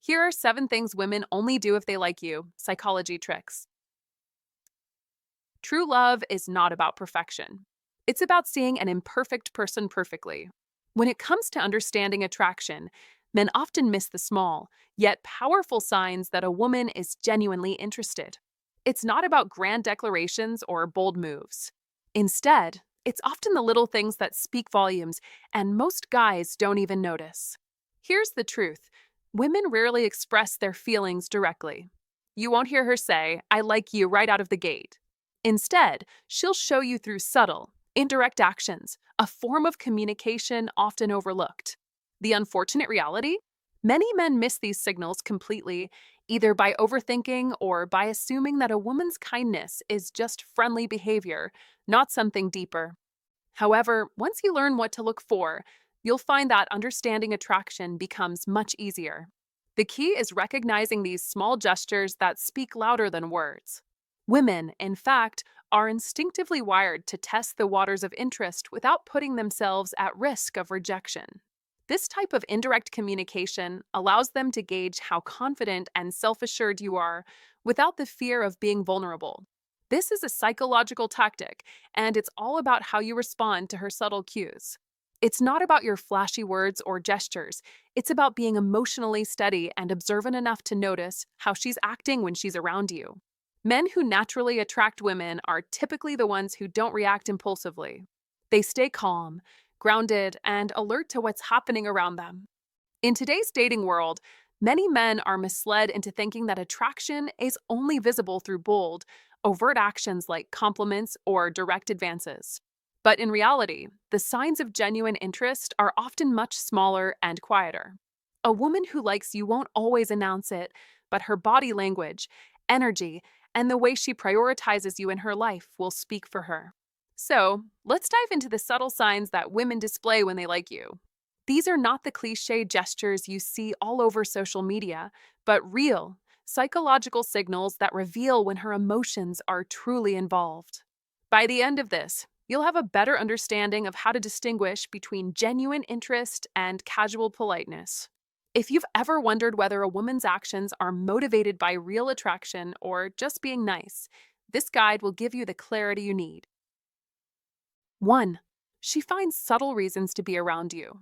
Here are 7 things women only do if they like you. Psychology tricks. True love is not about perfection. It's about seeing an imperfect person perfectly. When it comes to understanding attraction, men often miss the small, yet powerful signs that a woman is genuinely interested. It's not about grand declarations or bold moves. Instead, it's often the little things that speak volumes, and most guys don't even notice. Here's the truth: women rarely express their feelings directly. You won't hear her say, "I like you," right out of the gate. Instead, she'll show you through subtle, indirect actions, a form of communication often overlooked. The unfortunate reality? Many men miss these signals completely, either by overthinking or by assuming that a woman's kindness is just friendly behavior, not something deeper. However, once you learn what to look for, you'll find that understanding attraction becomes much easier. The key is recognizing these small gestures that speak louder than words. Women, in fact, are instinctively wired to test the waters of interest without putting themselves at risk of rejection. This type of indirect communication allows them to gauge how confident and self assured you are without the fear of being vulnerable. This is a psychological tactic, and it's all about how you respond to her subtle cues. It's not about your flashy words or gestures, it's about being emotionally steady and observant enough to notice how she's acting when she's around you. Men who naturally attract women are typically the ones who don't react impulsively. They stay calm, grounded, and alert to what's happening around them. In today's dating world, many men are misled into thinking that attraction is only visible through bold, overt actions like compliments or direct advances. But in reality, the signs of genuine interest are often much smaller and quieter. A woman who likes you won't always announce it, but her body language, energy, and the way she prioritizes you in her life will speak for her. So, let's dive into the subtle signs that women display when they like you. These are not the cliche gestures you see all over social media, but real, psychological signals that reveal when her emotions are truly involved. By the end of this, you'll have a better understanding of how to distinguish between genuine interest and casual politeness. If you've ever wondered whether a woman's actions are motivated by real attraction or just being nice, this guide will give you the clarity you need. 1. She finds subtle reasons to be around you.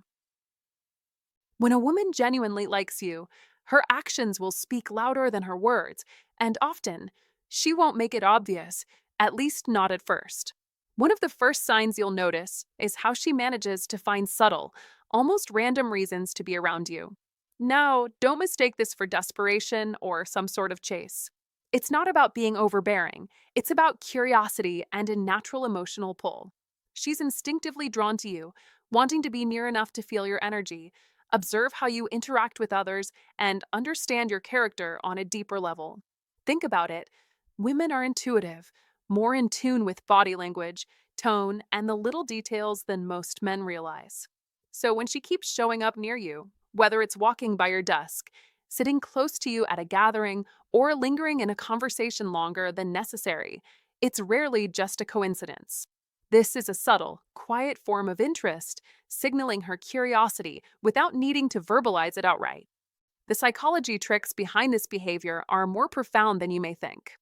When a woman genuinely likes you, her actions will speak louder than her words, and often, she won't make it obvious, at least not at first. One of the first signs you'll notice is how she manages to find subtle, almost random reasons to be around you. Now, don't mistake this for desperation or some sort of chase. It's not about being overbearing, it's about curiosity and a natural emotional pull. She's instinctively drawn to you, wanting to be near enough to feel your energy, observe how you interact with others, and understand your character on a deeper level. Think about it. Women are intuitive, more in tune with body language, tone, and the little details than most men realize. So when she keeps showing up near you, whether it's walking by your desk, sitting close to you at a gathering, or lingering in a conversation longer than necessary, it's rarely just a coincidence. This is a subtle, quiet form of interest, signaling her curiosity without needing to verbalize it outright. The psychology tricks behind this behavior are more profound than you may think.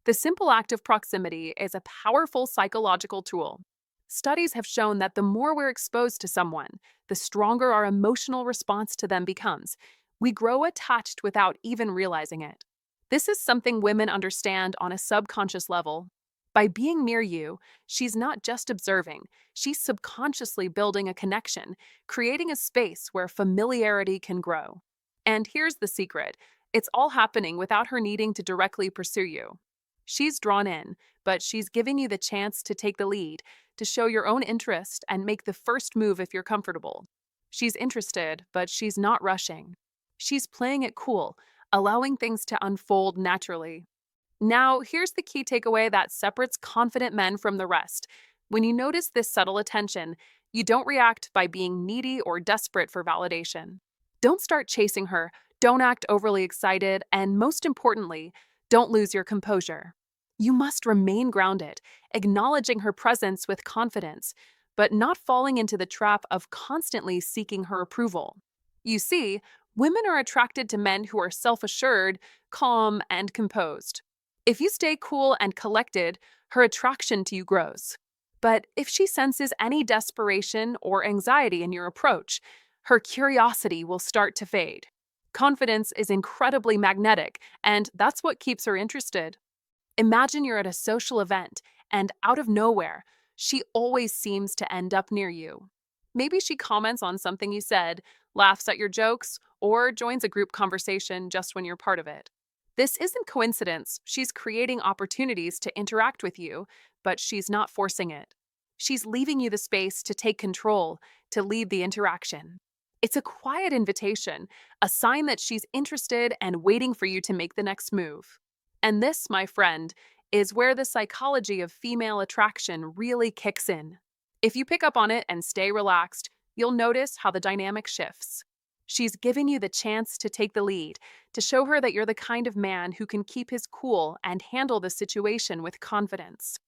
The simple act of proximity is a powerful psychological tool. Studies have shown that the more we're exposed to someone, the stronger our emotional response to them becomes. We grow attached without even realizing it. This is something women understand on a subconscious level. By being near you, she's not just observing, she's subconsciously building a connection, creating a space where familiarity can grow. And here's the secret: it's all happening without her needing to directly pursue you. She's drawn in, but she's giving you the chance to take the lead, to show your own interest and make the first move if you're comfortable. She's interested, but she's not rushing. She's playing it cool, allowing things to unfold naturally. Now, here's the key takeaway that separates confident men from the rest. When you notice this subtle attention, you don't react by being needy or desperate for validation. Don't start chasing her, don't act overly excited, and most importantly, don't lose your composure. You must remain grounded, acknowledging her presence with confidence, but not falling into the trap of constantly seeking her approval. You see, Women are attracted to men who are self-assured, calm, and composed. If you stay cool and collected, her attraction to you grows. But if she senses any desperation or anxiety in your approach, her curiosity will start to fade. Confidence is incredibly magnetic, and that's what keeps her interested. Imagine you're at a social event, and out of nowhere, she always seems to end up near you. Maybe she comments on something you said, laughs at your jokes, or joins a group conversation just when you're part of it. This isn't coincidence. She's creating opportunities to interact with you, but she's not forcing it. She's leaving you the space to take control, to lead the interaction. It's a quiet invitation, a sign that she's interested and waiting for you to make the next move. And this, my friend, is where the psychology of female attraction really kicks in. If you pick up on it and stay relaxed, you'll notice how the dynamic shifts. She's giving you the chance to take the lead, to show her that you're the kind of man who can keep his cool and handle the situation with confidence.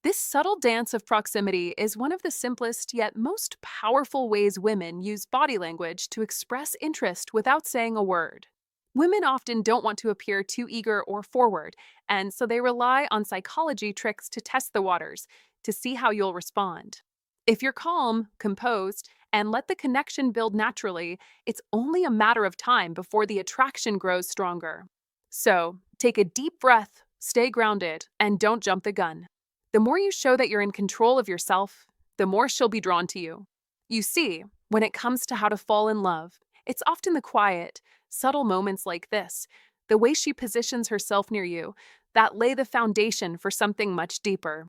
This subtle dance of proximity is one of the simplest yet most powerful ways women use body language to express interest without saying a word. Women often don't want to appear too eager or forward, and so they rely on psychology tricks to test the waters, to see how you'll respond. If you're calm, composed, and let the connection build naturally, it's only a matter of time before the attraction grows stronger. So, take a deep breath, stay grounded, and don't jump the gun. The more you show that you're in control of yourself, the more she'll be drawn to you. You see, when it comes to how to fall in love, it's often the quiet, subtle moments like this, the way she positions herself near you, that lay the foundation for something much deeper.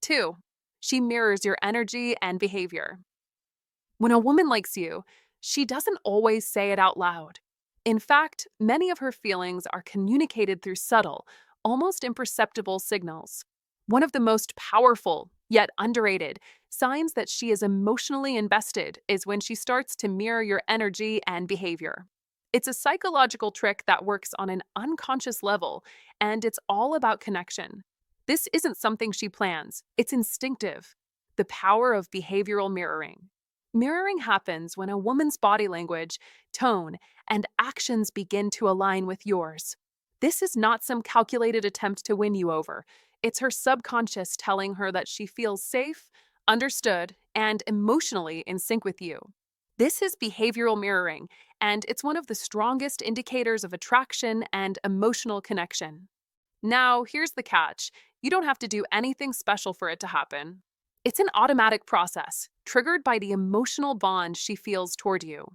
2. She mirrors your energy and behavior. When a woman likes you, she doesn't always say it out loud. In fact, many of her feelings are communicated through subtle, almost imperceptible signals. One of the most powerful, yet underrated, signs that she is emotionally invested is when she starts to mirror your energy and behavior. It's a psychological trick that works on an unconscious level, and it's all about connection. This isn't something she plans, it's instinctive. The power of behavioral mirroring. Mirroring happens when a woman's body language, tone, and actions begin to align with yours. This is not some calculated attempt to win you over. It's her subconscious telling her that she feels safe, understood, and emotionally in sync with you. This is behavioral mirroring, and it's one of the strongest indicators of attraction and emotional connection. Now, here's the catch. You don't have to do anything special for it to happen. It's an automatic process, triggered by the emotional bond she feels toward you.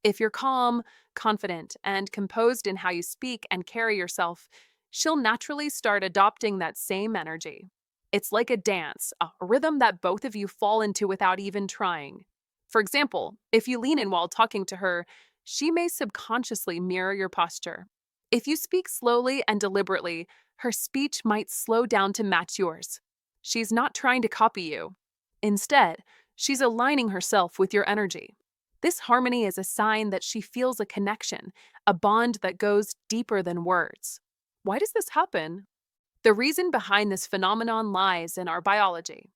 If you're calm, confident, and composed in how you speak and carry yourself, she'll naturally start adopting that same energy. It's like a dance, a rhythm that both of you fall into without even trying. For example, if you lean in while talking to her, she may subconsciously mirror your posture. If you speak slowly and deliberately, her speech might slow down to match yours. She's not trying to copy you. Instead, she's aligning herself with your energy. This harmony is a sign that she feels a connection, a bond that goes deeper than words. Why does this happen? The reason behind this phenomenon lies in our biology.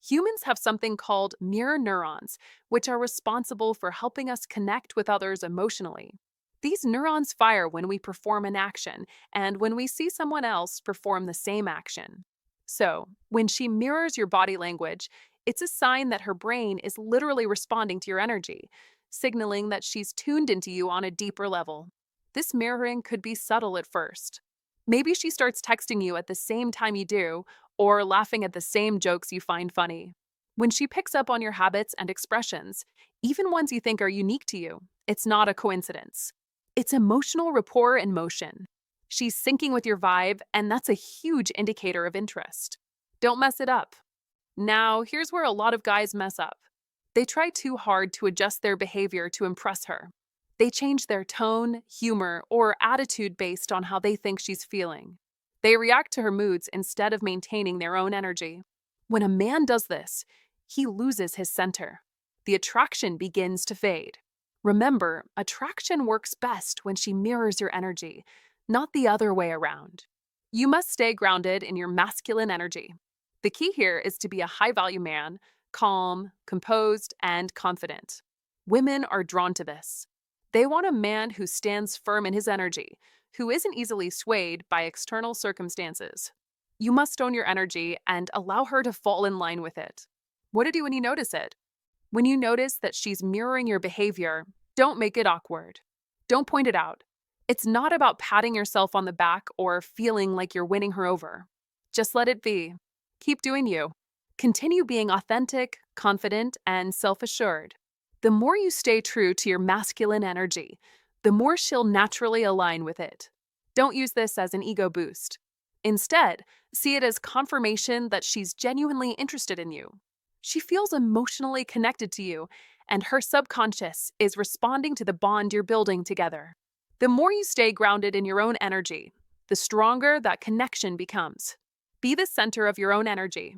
Humans have something called mirror neurons, which are responsible for helping us connect with others emotionally. These neurons fire when we perform an action and when we see someone else perform the same action. So, when she mirrors your body language, it's a sign that her brain is literally responding to your energy, signaling that she's tuned into you on a deeper level. This mirroring could be subtle at first. Maybe she starts texting you at the same time you do, or laughing at the same jokes you find funny. When she picks up on your habits and expressions, even ones you think are unique to you, it's not a coincidence. It's emotional rapport in motion. She's syncing with your vibe, and that's a huge indicator of interest. Don't mess it up. Now, here's where a lot of guys mess up. They try too hard to adjust their behavior to impress her. They change their tone, humor, or attitude based on how they think she's feeling. They react to her moods instead of maintaining their own energy. When a man does this, he loses his center. The attraction begins to fade. Remember, attraction works best when she mirrors your energy, not the other way around. You must stay grounded in your masculine energy. The key here is to be a high-value man, calm, composed, and confident. Women are drawn to this. They want a man who stands firm in his energy, who isn't easily swayed by external circumstances. You must own your energy and allow her to fall in line with it. What to do when you notice it? When you notice that she's mirroring your behavior, don't make it awkward. Don't point it out. It's not about patting yourself on the back or feeling like you're winning her over. Just let it be. Keep doing you. Continue being authentic, confident, and self-assured. The more you stay true to your masculine energy, the more she'll naturally align with it. Don't use this as an ego boost. Instead, see it as confirmation that she's genuinely interested in you. She feels emotionally connected to you, and her subconscious is responding to the bond you're building together. The more you stay grounded in your own energy, the stronger that connection becomes. Be the center of your own energy.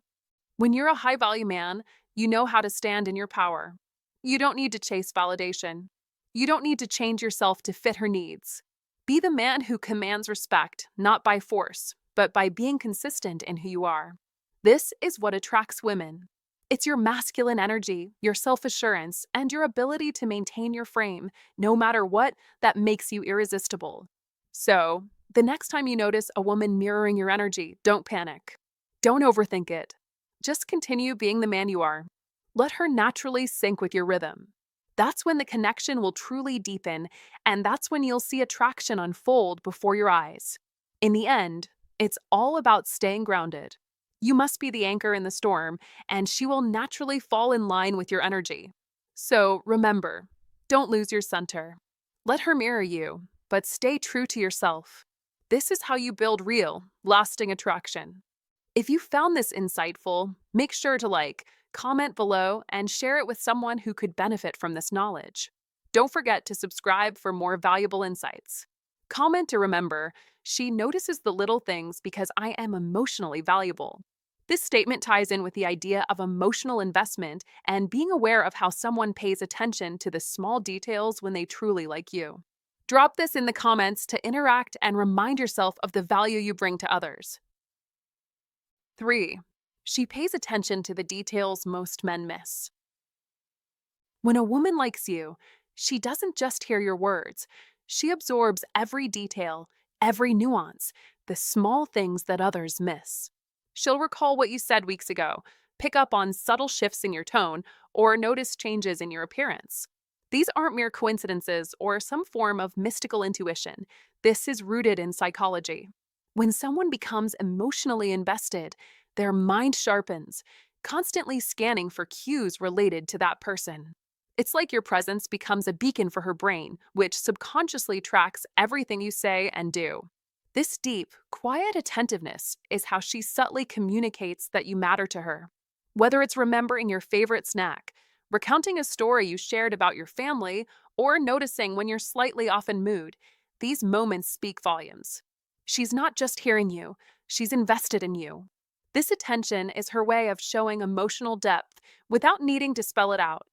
When you're a high-value man, you know how to stand in your power. You don't need to chase validation. You don't need to change yourself to fit her needs. Be the man who commands respect, not by force, but by being consistent in who you are. This is what attracts women. It's your masculine energy, your self-assurance, and your ability to maintain your frame, no matter what, that makes you irresistible. So, the next time you notice a woman mirroring your energy, don't panic. Don't overthink it. Just continue being the man you are. Let her naturally sync with your rhythm. That's when the connection will truly deepen, and that's when you'll see attraction unfold before your eyes. In the end, it's all about staying grounded. You must be the anchor in the storm, and she will naturally fall in line with your energy. So remember, don't lose your center. Let her mirror you, but stay true to yourself. This is how you build real, lasting attraction. If you found this insightful, make sure to comment below, and share it with someone who could benefit from this knowledge. Don't forget to subscribe for more valuable insights. Comment to remember, she notices the little things because I am emotionally valuable. This statement ties in with the idea of emotional investment and being aware of how someone pays attention to the small details when they truly like you. Drop this in the comments to interact and remind yourself of the value you bring to others. 3. She pays attention to the details most men miss. When a woman likes you, she doesn't just hear your words. She absorbs every detail, every nuance, the small things that others miss. She'll recall what you said weeks ago, pick up on subtle shifts in your tone, or notice changes in your appearance. These aren't mere coincidences or some form of mystical intuition. This is rooted in psychology. When someone becomes emotionally invested, their mind sharpens, constantly scanning for cues related to that person. It's like your presence becomes a beacon for her brain, which subconsciously tracks everything you say and do. This deep, quiet attentiveness is how she subtly communicates that you matter to her. Whether it's remembering your favorite snack, recounting a story you shared about your family, or noticing when you're slightly off in mood, these moments speak volumes. She's not just hearing you, she's invested in you. This attention is her way of showing emotional depth without needing to spell it out.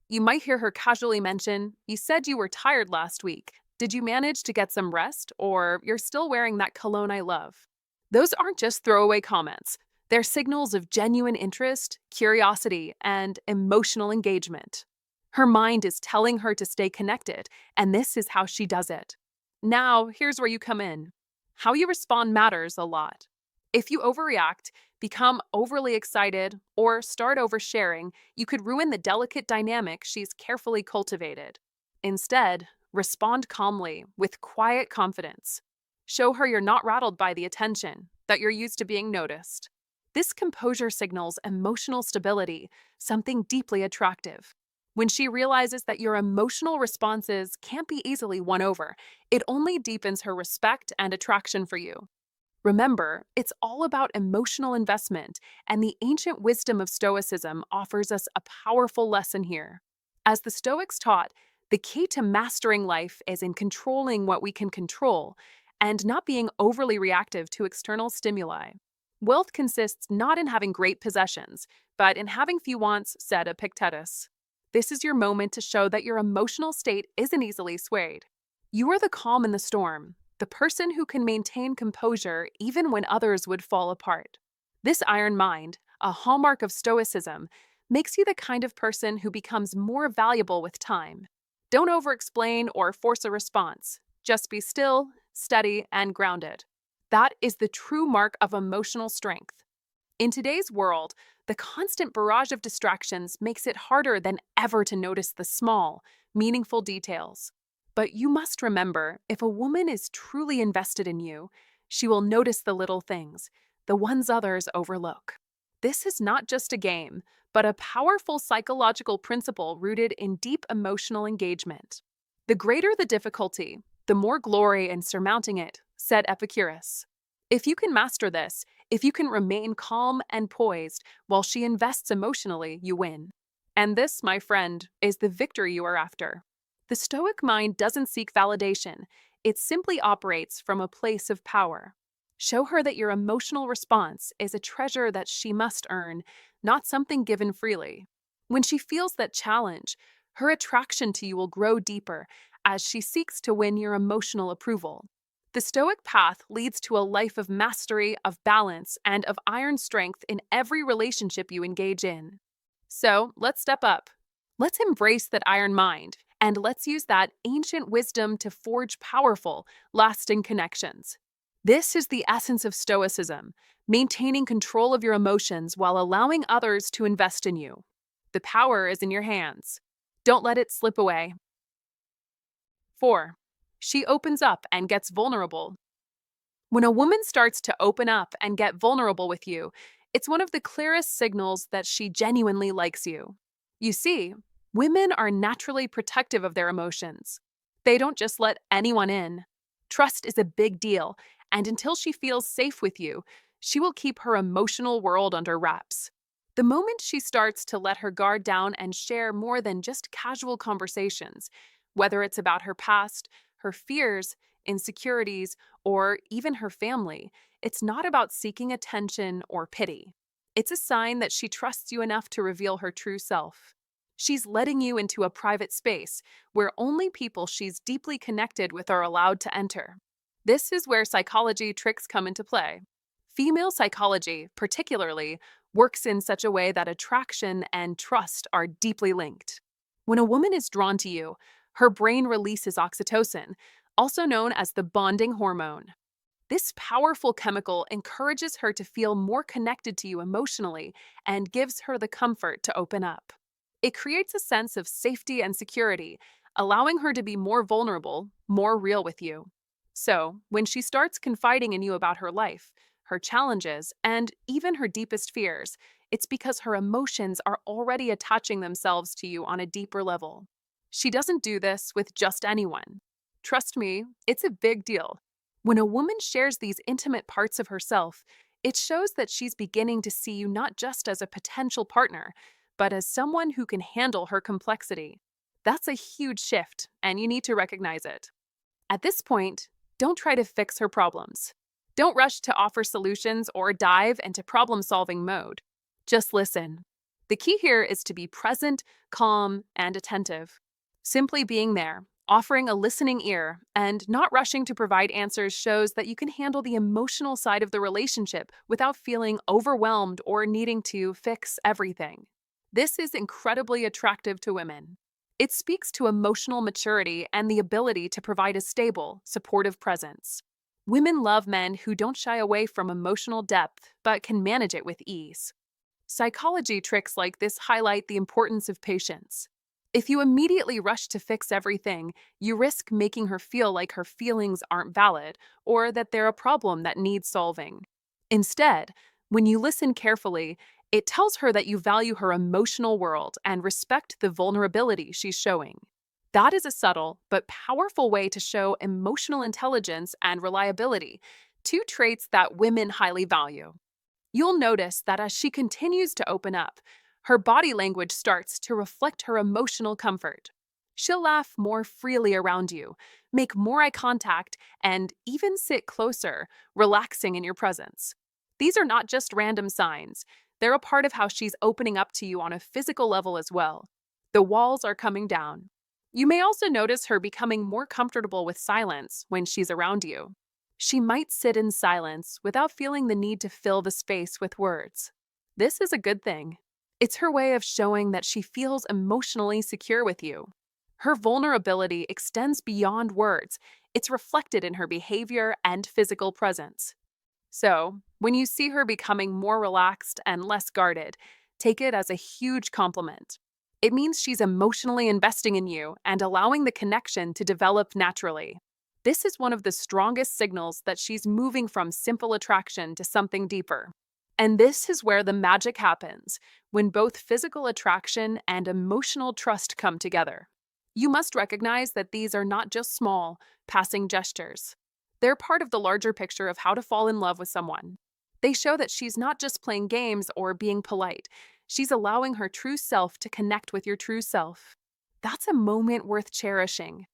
You might hear her casually mention, "You said you were tired last week. Did you manage to get some rest? Or you're still wearing that cologne I love?" Those aren't just throwaway comments. They're signals of genuine interest, curiosity, and emotional engagement. Her mind is telling her to stay connected, and this is how she does it. Now, here's where you come in. How you respond matters a lot. If you overreact, become overly excited, or start oversharing, you could ruin the delicate dynamic she's carefully cultivated. Instead, respond calmly, with quiet confidence. Show her you're not rattled by the attention, that you're used to being noticed. This composure signals emotional stability, something deeply attractive. When she realizes that your emotional responses can't be easily won over, it only deepens her respect and attraction for you. Remember, it's all about emotional investment, and the ancient wisdom of Stoicism offers us a powerful lesson here. As the Stoics taught, the key to mastering life is in controlling what we can control and not being overly reactive to external stimuli. Wealth consists not in having great possessions, but in having few wants, said Epictetus. This is your moment to show that your emotional state isn't easily swayed. You are the calm in the storm, the person who can maintain composure even when others would fall apart. This iron mind, a hallmark of Stoicism, makes you the kind of person who becomes more valuable with time. Don't over-explain or force a response. Just be still, steady, and grounded. That is the true mark of emotional strength. In today's world, the constant barrage of distractions makes it harder than ever to notice the small, meaningful details. But you must remember, if a woman is truly invested in you, she will notice the little things, the ones others overlook. This is not just a game, but a powerful psychological principle rooted in deep emotional engagement. The greater the difficulty, the more glory in surmounting it, said Epicurus. If you can master this, if you can remain calm and poised while she invests emotionally, you win. And this, my friend, is the victory you are after. The Stoic mind doesn't seek validation, it simply operates from a place of power. Show her that your emotional response is a treasure that she must earn, not something given freely. When she feels that challenge, her attraction to you will grow deeper as she seeks to win your emotional approval. The Stoic path leads to a life of mastery, of balance, and of iron strength in every relationship you engage in. So, let's step up. Let's embrace that iron mind, and let's use that ancient wisdom to forge powerful, lasting connections. This is the essence of Stoicism, maintaining control of your emotions while allowing others to invest in you. The power is in your hands. Don't let it slip away. 4. She opens up and gets vulnerable. When a woman starts to open up and get vulnerable with you, it's one of the clearest signals that she genuinely likes you. You see, women are naturally protective of their emotions. They don't just let anyone in. Trust is a big deal, and until she feels safe with you, she will keep her emotional world under wraps. The moment she starts to let her guard down and share more than just casual conversations, whether it's about her past, her fears, insecurities, or even her family, it's not about seeking attention or pity. It's a sign that she trusts you enough to reveal her true self. She's letting you into a private space where only people she's deeply connected with are allowed to enter. This is where psychology tricks come into play. Female psychology, particularly, works in such a way that attraction and trust are deeply linked. When a woman is drawn to you, her brain releases oxytocin, also known as the bonding hormone. This powerful chemical encourages her to feel more connected to you emotionally and gives her the comfort to open up. It creates a sense of safety and security, allowing her to be more vulnerable, more real with you. So, when she starts confiding in you about her life, her challenges, and even her deepest fears, it's because her emotions are already attaching themselves to you on a deeper level. She doesn't do this with just anyone. Trust me, it's a big deal. When a woman shares these intimate parts of herself, it shows that she's beginning to see you not just as a potential partner, but as someone who can handle her complexity. That's a huge shift, and you need to recognize it. At this point, don't try to fix her problems. Don't rush to offer solutions or dive into problem-solving mode. Just listen. The key here is to be present, calm, and attentive. Simply being there, offering a listening ear, and not rushing to provide answers shows that you can handle the emotional side of the relationship without feeling overwhelmed or needing to fix everything. This is incredibly attractive to women. It speaks to emotional maturity and the ability to provide a stable, supportive presence. Women love men who don't shy away from emotional depth but can manage it with ease. Psychology tricks like this highlight the importance of patience. If you immediately rush to fix everything, you risk making her feel like her feelings aren't valid or that they're a problem that needs solving. Instead, when you listen carefully, it tells her that you value her emotional world and respect the vulnerability she's showing. That is a subtle but powerful way to show emotional intelligence and reliability, two traits that women highly value. You'll notice that as she continues to open up, her body language starts to reflect her emotional comfort. She'll laugh more freely around you, make more eye contact, and even sit closer, relaxing in your presence. These are not just random signs. They're a part of how she's opening up to you on a physical level as well. The walls are coming down. You may also notice her becoming more comfortable with silence when she's around you. She might sit in silence without feeling the need to fill the space with words. This is a good thing. It's her way of showing that she feels emotionally secure with you. Her vulnerability extends beyond words. It's reflected in her behavior and physical presence. So, when you see her becoming more relaxed and less guarded, take it as a huge compliment. It means she's emotionally investing in you and allowing the connection to develop naturally. This is one of the strongest signals that she's moving from simple attraction to something deeper. And this is where the magic happens, when both physical attraction and emotional trust come together. You must recognize that these are not just small, passing gestures. They're part of the larger picture of how to fall in love with someone. They show that she's not just playing games or being polite, she's allowing her true self to connect with your true self. That's a moment worth cherishing.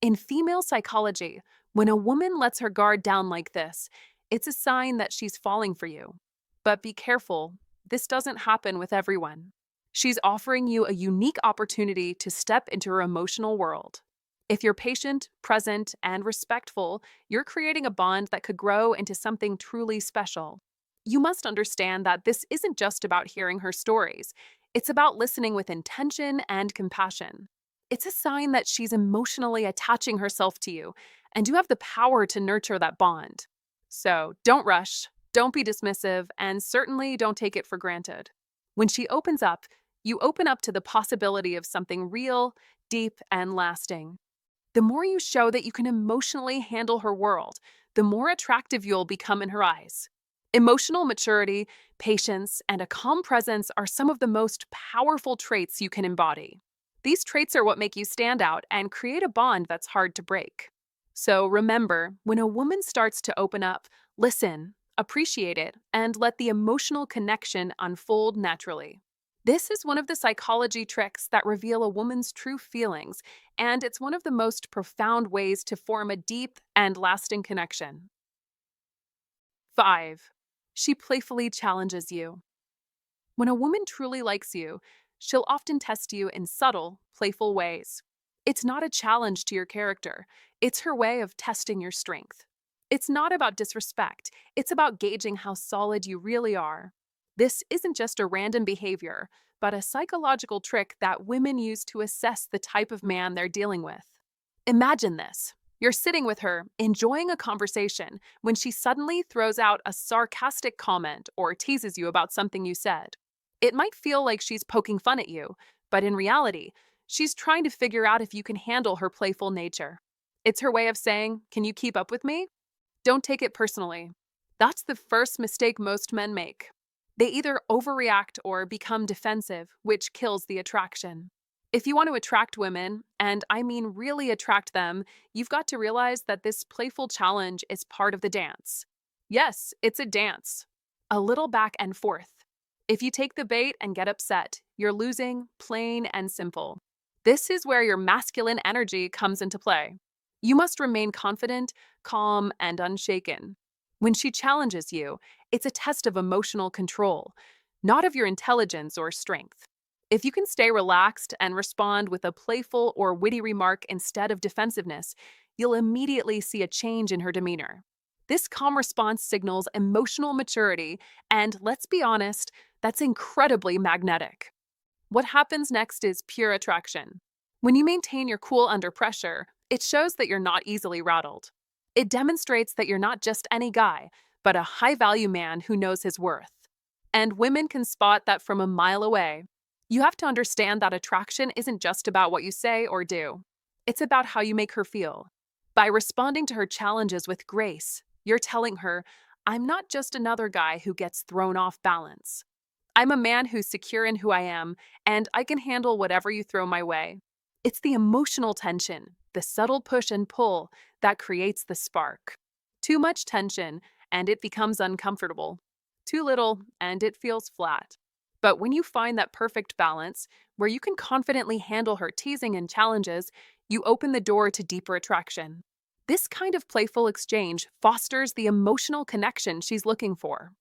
In female psychology, when a woman lets her guard down like this, it's a sign that she's falling for you. But be careful, this doesn't happen with everyone. She's offering you a unique opportunity to step into her emotional world. If you're patient, present, and respectful, you're creating a bond that could grow into something truly special. You must understand that this isn't just about hearing her stories. It's about listening with intention and compassion. It's a sign that she's emotionally attaching herself to you, and you have the power to nurture that bond. So don't rush, don't be dismissive, and certainly don't take it for granted. When she opens up, you open up to the possibility of something real, deep, and lasting. The more you show that you can emotionally handle her world, the more attractive you'll become in her eyes. Emotional maturity, patience, and a calm presence are some of the most powerful traits you can embody. These traits are what make you stand out and create a bond that's hard to break. So remember, when a woman starts to open up, listen, appreciate it, and let the emotional connection unfold naturally. This is one of the psychology tricks that reveal a woman's true feelings, and it's one of the most profound ways to form a deep and lasting connection. 5. She playfully challenges you. When a woman truly likes you, she'll often test you in subtle, playful ways. It's not a challenge to your character, it's her way of testing your strength. It's not about disrespect, it's about gauging how solid you really are. This isn't just a random behavior, but a psychological trick that women use to assess the type of man they're dealing with. Imagine this. You're sitting with her, enjoying a conversation, when she suddenly throws out a sarcastic comment or teases you about something you said. It might feel like she's poking fun at you, but in reality, she's trying to figure out if you can handle her playful nature. It's her way of saying, "Can you keep up with me?" Don't take it personally. That's the first mistake most men make. They either overreact or become defensive, which kills the attraction. If you want to attract women, and I mean really attract them, you've got to realize that this playful challenge is part of the dance. Yes, it's a dance. A little back and forth. If you take the bait and get upset, you're losing, plain and simple. This is where your masculine energy comes into play. You must remain confident, calm, and unshaken. When she challenges you, it's a test of emotional control, not of your intelligence or strength. If you can stay relaxed and respond with a playful or witty remark instead of defensiveness, you'll immediately see a change in her demeanor. This calm response signals emotional maturity, and let's be honest, that's incredibly magnetic. What happens next is pure attraction. When you maintain your cool under pressure, it shows that you're not easily rattled. It demonstrates that you're not just any guy, but a high-value man who knows his worth. And women can spot that from a mile away. You have to understand that attraction isn't just about what you say or do. It's about how you make her feel. By responding to her challenges with grace, you're telling her, "I'm not just another guy who gets thrown off balance. I'm a man who's secure in who I am, and I can handle whatever you throw my way." It's the emotional tension, the subtle push and pull, that creates the spark. Too much tension, and it becomes uncomfortable. Too little, and it feels flat. But when you find that perfect balance, where you can confidently handle her teasing and challenges, you open the door to deeper attraction. This kind of playful exchange fosters the emotional connection she's looking for.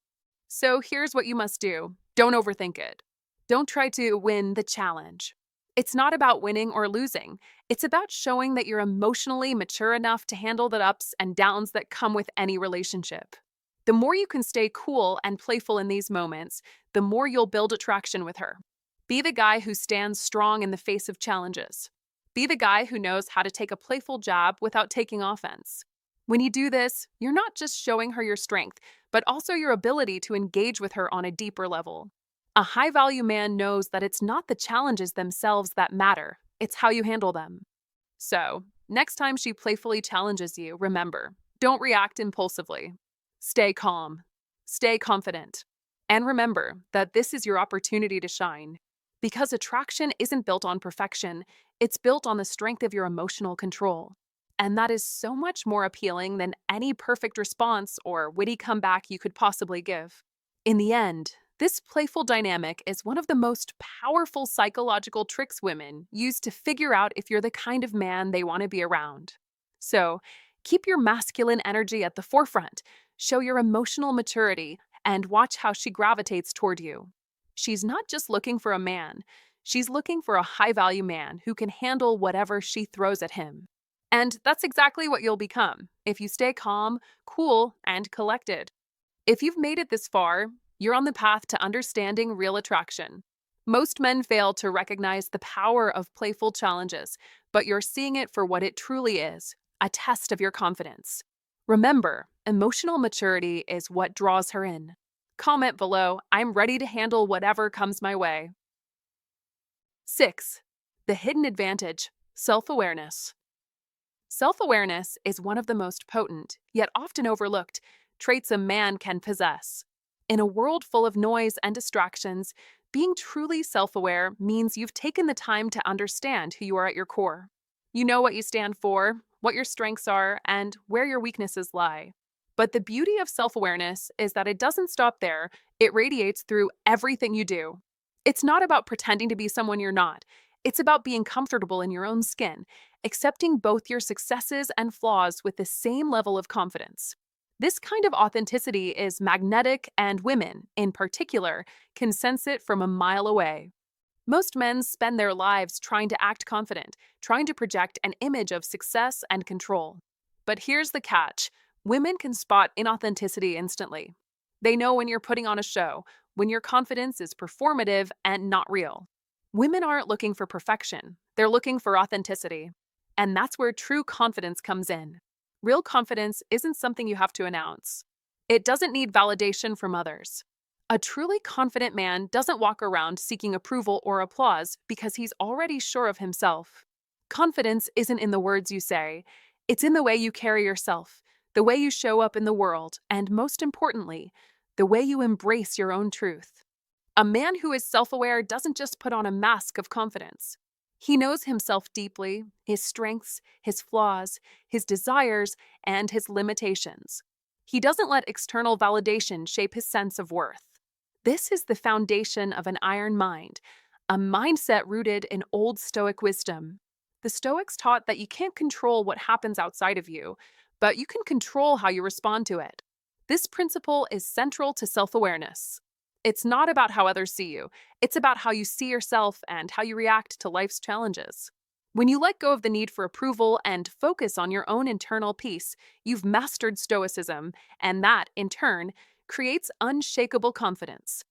So here's what you must do. Don't overthink it. Don't try to win the challenge. It's not about winning or losing. It's about showing that you're emotionally mature enough to handle the ups and downs that come with any relationship. The more you can stay cool and playful in these moments, the more you'll build attraction with her. Be the guy who stands strong in the face of challenges. Be the guy who knows how to take a playful jab without taking offense. When you do this, you're not just showing her your strength, but also your ability to engage with her on a deeper level. A high value man knows that it's not the challenges themselves that matter, it's how you handle them. So, next time she playfully challenges you, remember, don't react impulsively. Stay calm, stay confident, and remember that this is your opportunity to shine. Because attraction isn't built on perfection, it's built on the strength of your emotional control. And that is so much more appealing than any perfect response or witty comeback you could possibly give. In the end, this playful dynamic is one of the most powerful psychological tricks women use to figure out if you're the kind of man they want to be around. So, keep your masculine energy at the forefront, show your emotional maturity, and watch how she gravitates toward you. She's not just looking for a man, she's looking for a high value man who can handle whatever she throws at him. And that's exactly what you'll become if you stay calm, cool, and collected. If you've made it this far, you're on the path to understanding real attraction. Most men fail to recognize the power of playful challenges, but you're seeing it for what it truly is, a test of your confidence. Remember, emotional maturity is what draws her in. Comment below, I'm ready to handle whatever comes my way. 6. The hidden advantage, self-awareness. Self-awareness is one of the most potent, yet often overlooked, traits a man can possess. In a world full of noise and distractions, being truly self-aware means you've taken the time to understand who you are at your core. You know what you stand for, what your strengths are, and where your weaknesses lie. But the beauty of self-awareness is that it doesn't stop there, it radiates through everything you do. It's not about pretending to be someone you're not. It's about being comfortable in your own skin, accepting both your successes and flaws with the same level of confidence. This kind of authenticity is magnetic, and women, in particular, can sense it from a mile away. Most men spend their lives trying to act confident, trying to project an image of success and control. But here's the catch: women can spot inauthenticity instantly. They know when you're putting on a show, when your confidence is performative and not real. Women aren't looking for perfection, they're looking for authenticity. And that's where true confidence comes in. Real confidence isn't something you have to announce. It doesn't need validation from others. A truly confident man doesn't walk around seeking approval or applause because he's already sure of himself. Confidence isn't in the words you say, it's in the way you carry yourself, the way you show up in the world, and most importantly, the way you embrace your own truth. A man who is self-aware doesn't just put on a mask of confidence. He knows himself deeply, his strengths, his flaws, his desires, and his limitations. He doesn't let external validation shape his sense of worth. This is the foundation of an iron mind, a mindset rooted in Old Stoic wisdom. The Stoics taught that you can't control what happens outside of you, but you can control how you respond to it. This principle is central to self-awareness. It's not about how others see you, it's about how you see yourself and how you react to life's challenges. When you let go of the need for approval and focus on your own internal peace, you've mastered Stoicism, and that, in turn, creates unshakable confidence.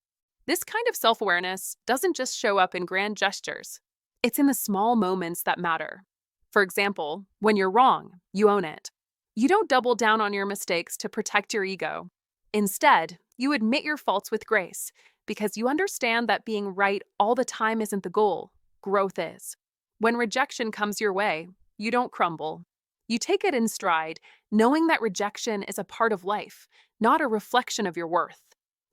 This kind of self-awareness doesn't just show up in grand gestures. It's in the small moments that matter. For example, when you're wrong, you own it. You don't double down on your mistakes to protect your ego. Instead, you admit your faults with grace, because you understand that being right all the time isn't the goal, growth is. When rejection comes your way, you don't crumble. You take it in stride, knowing that rejection is a part of life, not a reflection of your worth.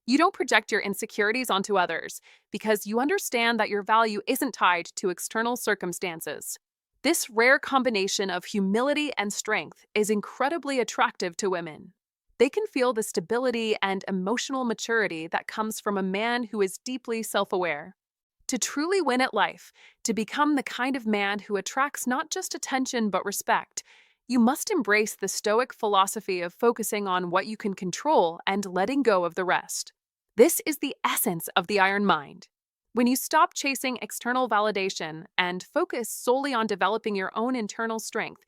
You don't project your insecurities onto others, because you understand that your value isn't tied to external circumstances. This rare combination of humility and strength is incredibly attractive to women. They can feel the stability and emotional maturity that comes from a man who is deeply self-aware. To truly win at life, to become the kind of man who attracts not just attention but respect, you must embrace the Stoic philosophy of focusing on what you can control and letting go of the rest. This is the essence of the iron mind. When you stop chasing external validation and focus solely on developing your own internal strength,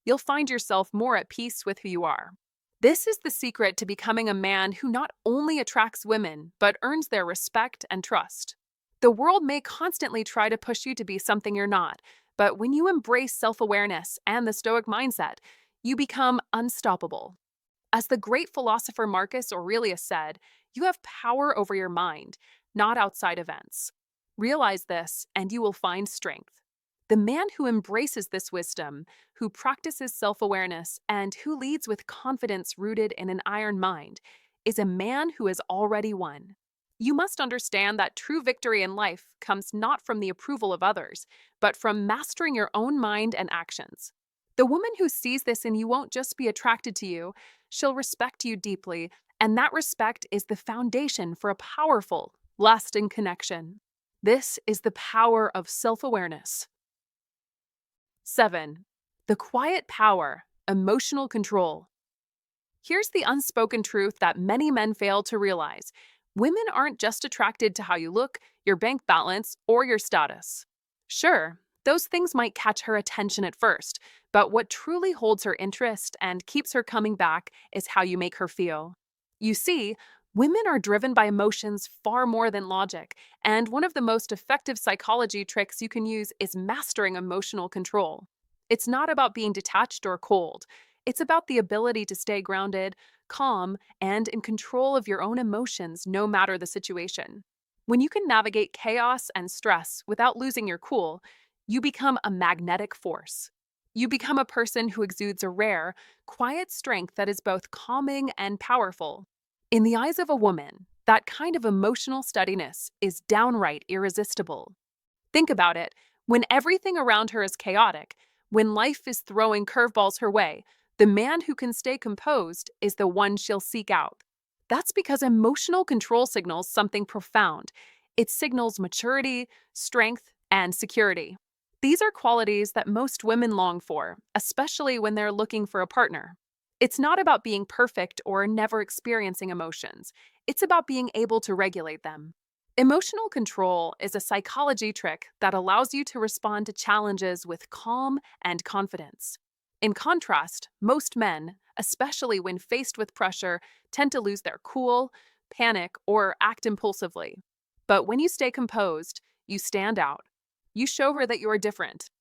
you'll find yourself more at peace with who you are. This is the secret to becoming a man who not only attracts women, but earns their respect and trust. The world may constantly try to push you to be something you're not, But when you embrace self-awareness and the Stoic mindset, you become unstoppable. As the great philosopher Marcus Aurelius said, you have power over your mind, not outside events. Realize this, and you will find strength. The man who embraces this wisdom, who practices self awareness, and who leads with confidence rooted in an iron mind, is a man who has already won. You must understand that true victory in life comes not from the approval of others, but from mastering your own mind and actions. The woman who sees this in you won't just be attracted to you, she'll respect you deeply, and that respect is the foundation for a powerful, lasting connection. This is the power of self awareness. 7. The quiet power, emotional control. Here's the unspoken truth that many men fail to realize: women aren't just attracted to how you look, your bank balance, or your status. Sure, those things might catch her attention at first, but what truly holds her interest and keeps her coming back is how you make her feel. You see, women are driven by emotions far more than logic, and one of the most effective psychology tricks you can use is mastering emotional control. It's not about being detached or cold. It's about the ability to stay grounded, calm, and in control of your own emotions no matter the situation. When you can navigate chaos and stress without losing your cool, you become a magnetic force. You become a person who exudes a rare, quiet strength that is both calming and powerful. In the eyes of a woman, that kind of emotional steadiness is downright irresistible. Think about it. When everything around her is chaotic, when life is throwing curveballs her way, the man who can stay composed is the one she'll seek out. That's because emotional control signals something profound. It signals maturity, strength, and security. These are qualities that most women long for, especially when they're looking for a partner. It's not about being perfect or never experiencing emotions. It's about being able to regulate them. Emotional control is a psychology trick that allows you to respond to challenges with calm and confidence. In contrast, most men, especially when faced with pressure, tend to lose their cool, panic, or act impulsively. But when you stay composed, you stand out. You show her that you are different.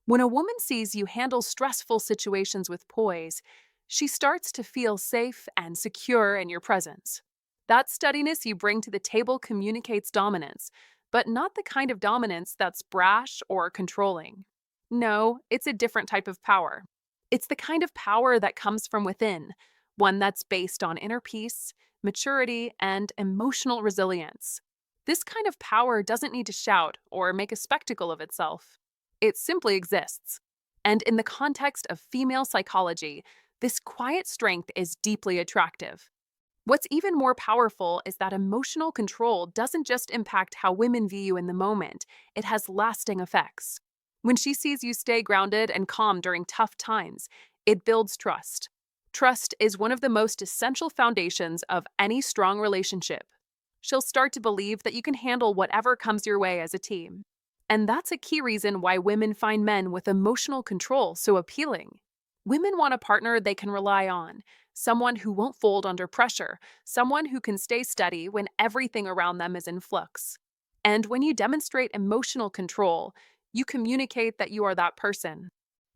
When a woman sees you handle stressful situations with poise, she starts to feel safe and secure in your presence. That steadiness you bring to the table communicates dominance, but not the kind of dominance that's brash or controlling. No, it's a different type of power. It's the kind of power that comes from within, one that's based on inner peace, maturity, and emotional resilience. This kind of power doesn't need to shout or make a spectacle of itself. It simply exists. And in the context of female psychology, this quiet strength is deeply attractive. What's even more powerful is that emotional control doesn't just impact how women view you in the moment, it has lasting effects. When she sees you stay grounded and calm during tough times, it builds trust. Trust is one of the most essential foundations of any strong relationship. She'll start to believe that you can handle whatever comes your way as a team. And that's a key reason why women find men with emotional control so appealing. Women want a partner they can rely on, someone who won't fold under pressure, someone who can stay steady when everything around them is in flux. And when you demonstrate emotional control, you communicate that you are that person.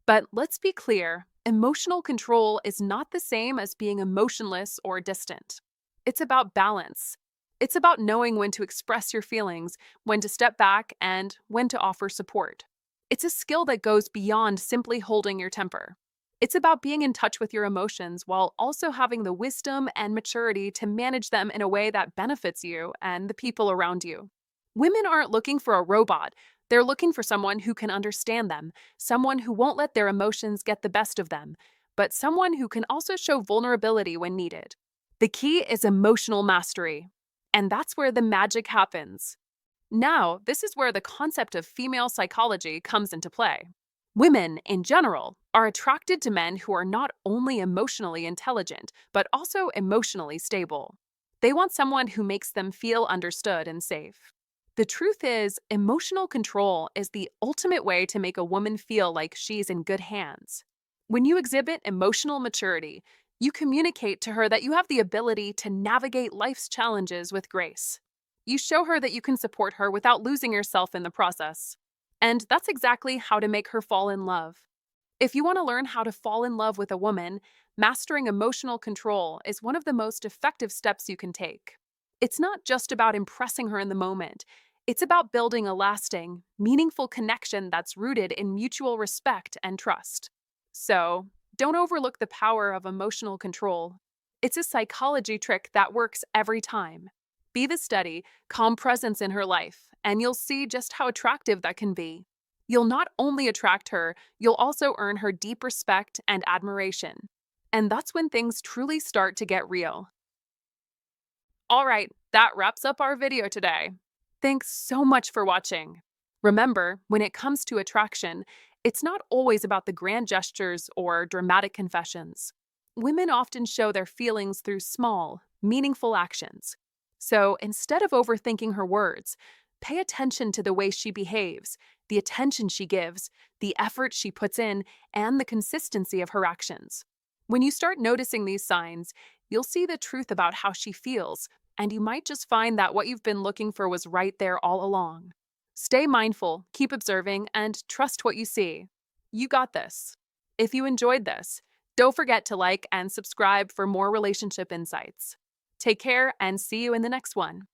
But let's be clear, emotional control is not the same as being emotionless or distant. It's about balance. It's about knowing when to express your feelings, when to step back, and when to offer support. It's a skill that goes beyond simply holding your temper. It's about being in touch with your emotions while also having the wisdom and maturity to manage them in a way that benefits you and the people around you. Women aren't looking for a robot. They're looking for someone who can understand them, someone who won't let their emotions get the best of them, but someone who can also show vulnerability when needed. The key is emotional mastery. And that's where the magic happens. Now, this is where the concept of female psychology comes into play. Women, in general, are attracted to men who are not only emotionally intelligent, but also emotionally stable. They want someone who makes them feel understood and safe. The truth is, emotional control is the ultimate way to make a woman feel like she's in good hands. When you exhibit emotional maturity, you communicate to her that you have the ability to navigate life's challenges with grace. You show her that you can support her without losing yourself in the process. And that's exactly how to make her fall in love. If you want to learn how to fall in love with a woman, mastering emotional control is one of the most effective steps you can take. It's not just about impressing her in the moment, it's about building a lasting, meaningful connection that's rooted in mutual respect and trust. So, don't overlook the power of emotional control. It's a psychology trick that works every time. Be the steady, calm presence in her life, and you'll see just how attractive that can be. You'll not only attract her, you'll also earn her deep respect and admiration. And that's when things truly start to get real. All right, that wraps up our video today. Thanks so much for watching. Remember, when it comes to attraction, it's not always about the grand gestures or dramatic confessions. Women often show their feelings through small, meaningful actions. So instead of overthinking her words, pay attention to the way she behaves, the attention she gives, the effort she puts in, and the consistency of her actions. When you start noticing these signs, you'll see the truth about how she feels, and you might just find that what you've been looking for was right there all along. Stay mindful, keep observing, and trust what you see. You got this. If you enjoyed this, don't forget to like and subscribe for more relationship insights. Take care and see you in the next one.